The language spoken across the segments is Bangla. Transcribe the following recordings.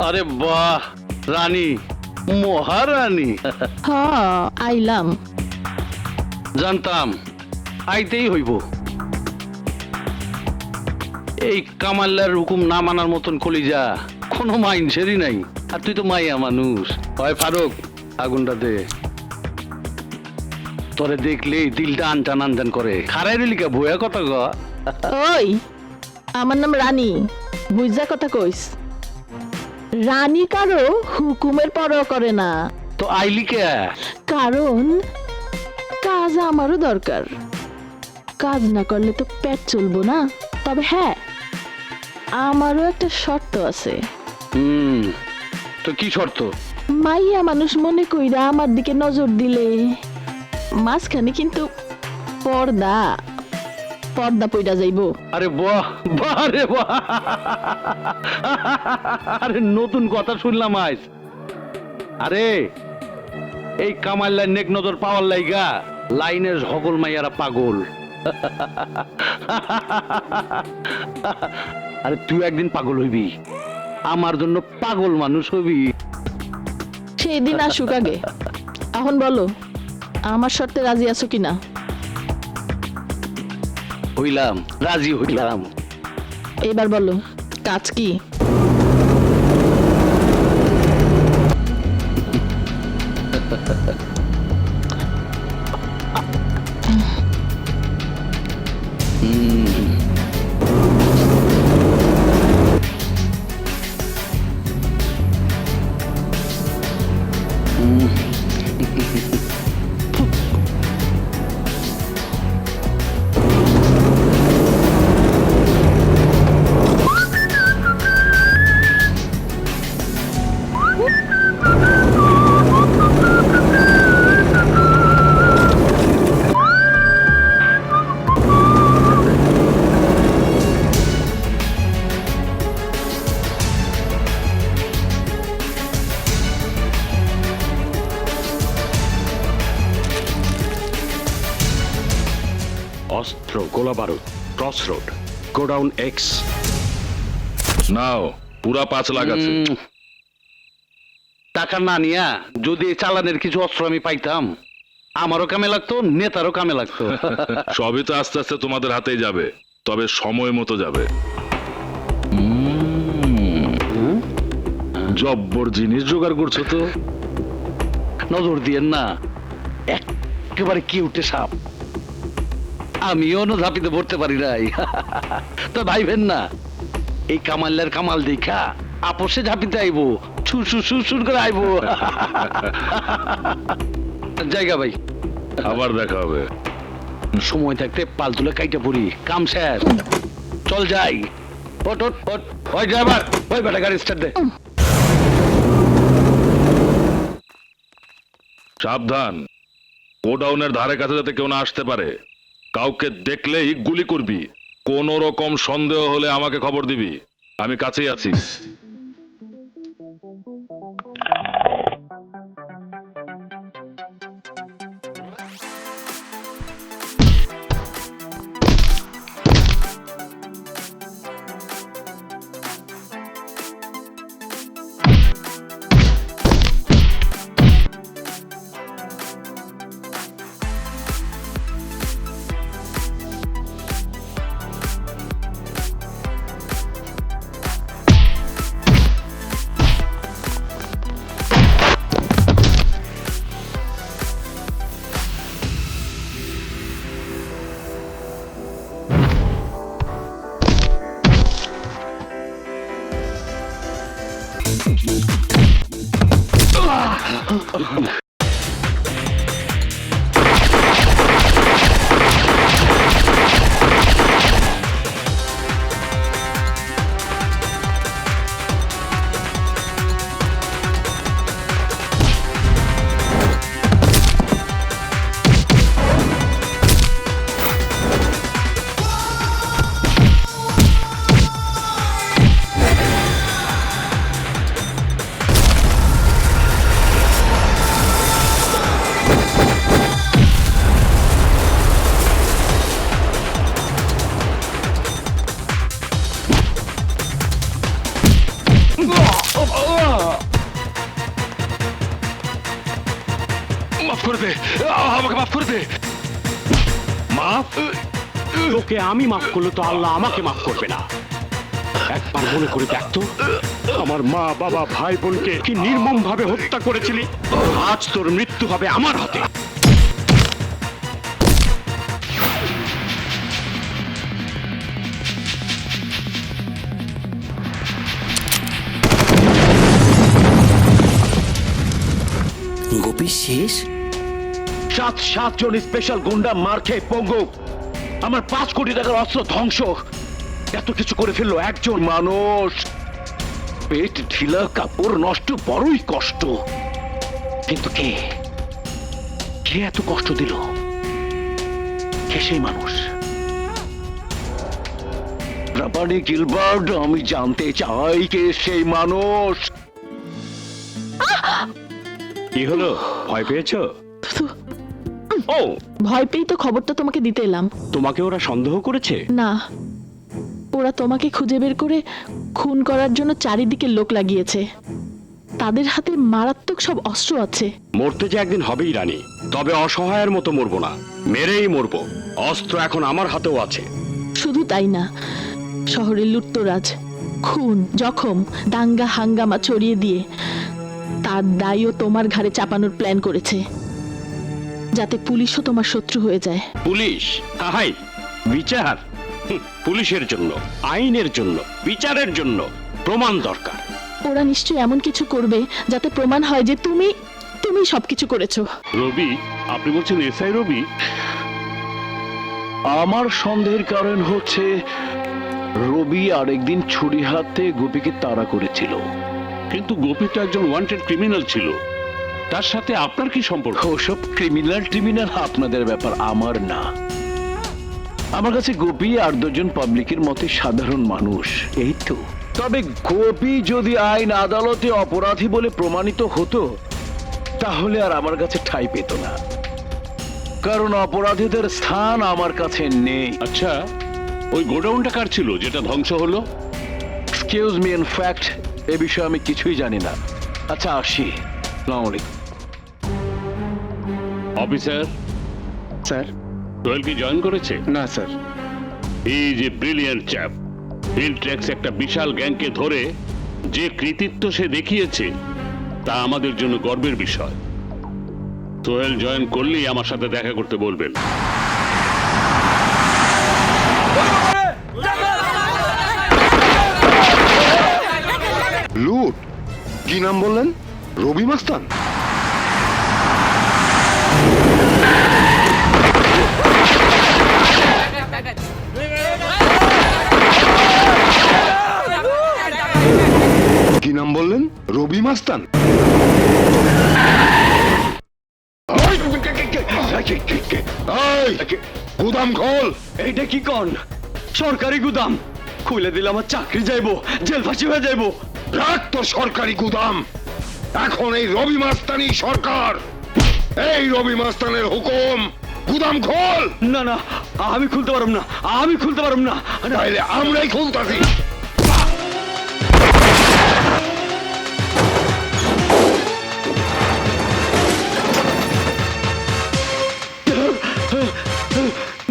আরে বাহ, রানী, মহারানী। হ্যাঁ আইলাম। জানতাম আইতেই হইব। এই কামাল্লার হুকুম না মানার মতন কলিজা কোনো মাইন্সেরই নাই। আর তুই তো মাইয়া মানুষ। হয় ফারুক, আগুনটা দে। তোরে দেখলেই দিলটা আনটান আনটান করে। খারাই রইলিকা বইয়া কথা গ। ওই আমার নাম রানী, বুঝা কথা কইস। রানী কারো হুকুমের পরোয়া করে না। তো আইলি কে? কারণ কাজ আমারও দরকার। কাজ না করলে তো পেট চলবো না। তবে হ্যাঁ, আমারও একটা শর্ত আছে। তো কি শর্ত? মাইয়া মানুষ মনে কইরা আমার দিকে নজর দিলে মাঝখানে কিন্তু পর্দা পর্দা পইরা যাইবো। আরে বাহ, বাহ রে বাহ। আরে নতুন কথা শুনলাম আজ। আরে এই কামাল্লার নেক নজর পাওয়ার লাইগা লাইনের সকল মাইয়ারা পাগল। আরে তুই একদিন পাগল হইবি, আমার জন্য পাগল মানুষ হবি। সেই দিন আসুক আগে। এখন বলো, আমার শর্তে রাজি আছো কিনা? হইলাম, রাজি হইলাম। এবার বলো, কাজ কি? অস্ত্র, গোলা বারুদ, ক্রস রোড, গোডাউন এক্স। নাও পুরা 5 লাখ আছে। টাকা না নিয়া যদি এই চালানের কিছু অস্ত্র আমি পাইতাম, আমারও কামে লাগতো, নেতারও কামে লাগতো। সবই তো আস্তে আস্তে তোমাদের হাতেই যাবে, তবে সময় মতো যাবে। জব্বর জিনিস জোগাড় করছো তো। নজর দিয়েন না, একেবারে কি উঠে সাপ। আমিও না ঝাঁপিতে পড়তে পারি নাই। তো ভাইবেন না, এই কামাল্লার কামাল দেখা আপোষে ঝাঁপিতে আইবো, সুর সুর সুর সুর করে আইবো। জায়গা ভাই, আবার দেখা হবে। সময় থাকতে পাল তুলে কাইটা পড়ি, কাম শেষ। চল যাই। ওট ওট ওট, ওই ড্রাইভার, ওই বেটা গাড়ি স্টার্ট দে। সাবধান, গোডাউনের ধারে কাছে যাতে কেউ না আসতে পারে। কাউকে দেখলেই গুলি করবি। কোন রকম সন্দেহ হলে আমাকে খবর দিবি, আমি কাছেই আছি। দে, আমাকে মাফ করে দে। মাফ? তোকে আমি মাফ করলে তো আল্লাহ আমাকে মাফ করবে না। একবার মনে করে দেখতো, আমার মা বাবা ভাই বোনকে কি নির্মম ভাবে হত্যা করেছিলি। আজ তোর মৃত্যু হবে আমার হাতে। গোপী শেষ? 7 জন স্পেশাল গুন্ডা মার খেয়ে পঙ্গু, আমার 5 কোটি টাকার অস্ত্র ধ্বংস, এত কিছু করে ফেললো একজন মানুষ। পেট ঢিলা, কাপড় নষ্ট, বড়ই কষ্ট। কিন্তু কে কে এত কষ্ট দিল? কে সেই মানুষ? রাবানি গিলবার্ট, আমি জানতে চাই কে সেই মানুষ। কি হলো, ভয় পেয়েছো? ও, ভয় পেয়েই তো খবরটা তোমাকে দিতে এলাম। তোমাকে ওরা সন্দেহ করেছে? না, ওরা তোমাকে খুঁজে বের করে খুন করার জন্য চারিদিকে লোক লাগিয়েছে। তাদের হাতে মারাত্মক সব অস্ত্র আছে। মরতে যে একদিন হবেই রানী, তবে অসহায়ের মতো মরবো না, মেরেই মরবো। অস্ত্র এখন আমার হাতেও আছে। শুধু তাই না, শহরের লুটতরাজ, খুন, জখম, দাঙ্গা হাঙ্গামা ছড়িয়ে দিয়ে তার দায়ও তোমার ঘাড়ে চাপানোর প্ল্যান করেছে, যাতে পুলিশও তোমার শত্রু হয়ে যায়। পুলিশ? হাই, বিচার? পুলিশের জন্য, আইনের জন্য, বিচারের জন্য প্রমাণ দরকার। ওরা নিশ্চয়ই এমন কিছু করবে যাতে প্রমাণ হয় যে তুমি সবকিছু করেছো। রবি? আপনি বলছেন এসআই রবি? আমার সন্দেহের কারণ হচ্ছে রবি আরেকদিন ছুরি হাতে গোপীকে তাড়া করেছিল। কিন্তু গোপী তো একজন ওয়ান্টেড ক্রিমিনাল ছিল, তার সাথে আপনার কি সম্পর্ক? ওসব ক্রিমিনাল আপনাদের ব্যাপার, আমার না। আমার কাছে গোপী আর 2 জন পাবলিকের মতে সাধারণ মানুষ, এই তো। তবে গোপী যদি আইন আদালতে অপরাধী বলে প্রমাণিত হতো, তাহলে আর আমার কাছে ঠাঁই পেত না, কারণ অপরাধীদের স্থান আমার কাছে নেই। আচ্ছা, ওই গোডাউনটা কার ছিল যেটা ধ্বংস হলো? এক্সকিউজ মি, ইন ফ্যাক্ট এ বিষয়ে আমি কিছুই জানি না। আচ্ছা, আসি। আসসালামু আলাইকুম। Officer sir? সোহেল কি জয়েন করেছে? না স্যার। এই যে ব্রিলিয়ান্ট চ্যাপ, হিলট্র্যাক্স একটা বিশাল গ্যাংকে ধরে যে কৃতিত্ব সে দেখিয়েছে, তা আমাদের জন্য গর্বের বিষয়। সোহেল জয়েন করলেই আমার সাথে দেখা করতে বলবেন। লুট? কি নাম বললেন? রবি মাস্তান? কি নাম বললেন? রবি মাস্তান? গুদাম খোল! এইটা কি কন? সরকারি গুদাম খুলে দিলে আমার চাকরি যাইবো, জেল ফাঁসি হয়ে যাইবো। রাখ তো সরকারি গুদাম। এখন এই রবি মাস্তানি সরকার, এই রবি মাস্তানের হুকুম, গুদাম খোল! না না, আমি খুলতে পারব না, আমি খুলতে পারব না। তাইলে আমরাই খুলতাছি।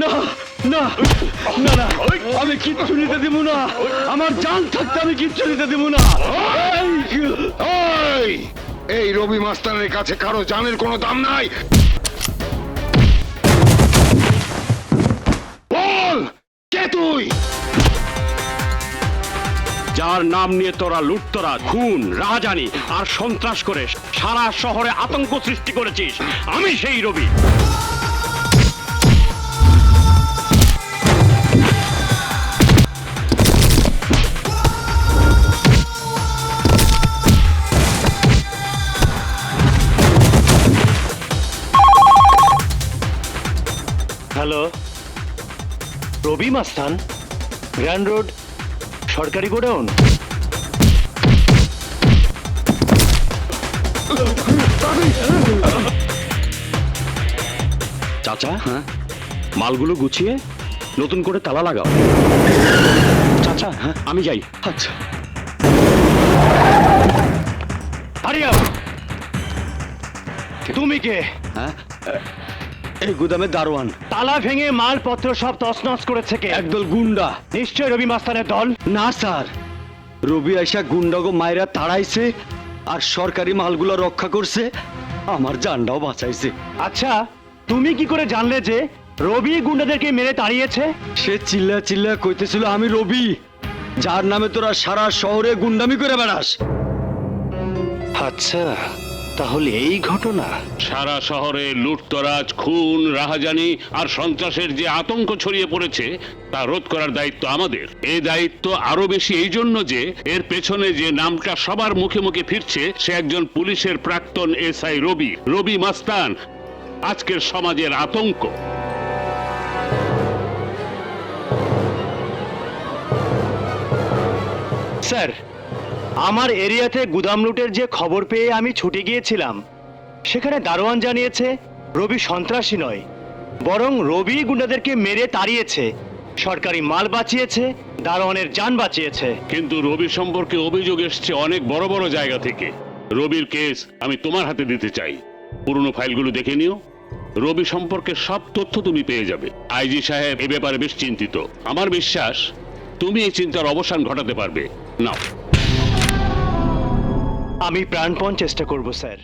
না না না না, আমি কিচ্ছু নিতে দিব না। আমার জান থাকতে আমি কিচ্ছু নিতে দিব না। এই, এই রবি মাস্তানের কাছে কারো জানের কোনো দাম নাই। বল, কে তুই? যার নাম নিয়ে তোরা লুটতরা, খুন, রাহাজানি আর সন্ত্রাস করে সারা শহরে আতঙ্ক সৃষ্টি করেছিস, আমি সেই রবি। হ্যালো, রবি মাস্তান, গ্র্যান্ড রোড, সরকারি গোডাউন। চাচা, হ্যাঁ, মালগুলো গুছিয়ে নতুন করে তালা লাগাও। চাচা, হ্যাঁ, আমি যাই। আচ্ছা, আরিয়া, তুমি কে? হ্যাঁ, এই গুদামে দারোয়ান। তালা ভেঙে মালপত্র সব তছনছ করেছে কে? একদল গুন্ডা। নিশ্চয় রবি মাস্তানের দল। না স্যার, রবি আইসা গুন্ডাগো মাইরা তাড়াইছে আর সরকারি মালগুলো রক্ষা করছে, আমার জানটাও বাঁচাইছে। আচ্ছা, তুমি কি করে জানলে যে রবি গুন্ডাদেরকে মেরে তাড়িয়েছে? সে চিল্লা চিল্লা কইতেছিল আমি রবি, যার নামে তোরা সারা শহরে গুন্ডামি করে বেড়াস। আচ্ছা, তাহলে এই ঘটনা। সারা শহরে লুটতরাজ, খুন, রাহাজানি আর সন্ত্রাসের যে আতঙ্ক ছড়িয়ে পড়েছে তা রোধ করার দায়িত্ব আমাদের। এই দায়িত্ব আরো বেশি এই জন্য যে এর পেছনে যে নামটা সবার মুখে মুখে ফিরছে সে একজন পুলিশের প্রাক্তন এসআই রবি, রবি মাস্তান, আজকের সমাজের আতঙ্ক। স্যার, আমার এরিয়াতে গুদাম লুটের যে খবর পেয়ে আমি ছুটে গিয়েছিলাম, সেখানে দারোয়ান জানিয়েছে রবি সন্ত্রাসী নয়, বরং রবি গুন্ডাদেরকে মেরে তাড়িয়েছে, সরকারি মাল বাঁচিয়েছে, দারোয়ানের জান বাঁচিয়েছে। কিন্তু রবি সম্পর্কে অভিযোগ এসছে অনেক বড় বড় জায়গা থেকে। রবির কেস আমি তোমার হাতে দিতে চাই। পুরনো ফাইলগুলো দেখে নিও, রবি সম্পর্কে সব তথ্য তুমি পেয়ে যাবে। আইজি সাহেব এ ব্যাপারে বেশ চিন্তিত। আমার বিশ্বাস তুমি এই চিন্তার অবসান ঘটাতে পারবে। নাও। আমি প্রাণপণ চেষ্টা করব স্যার।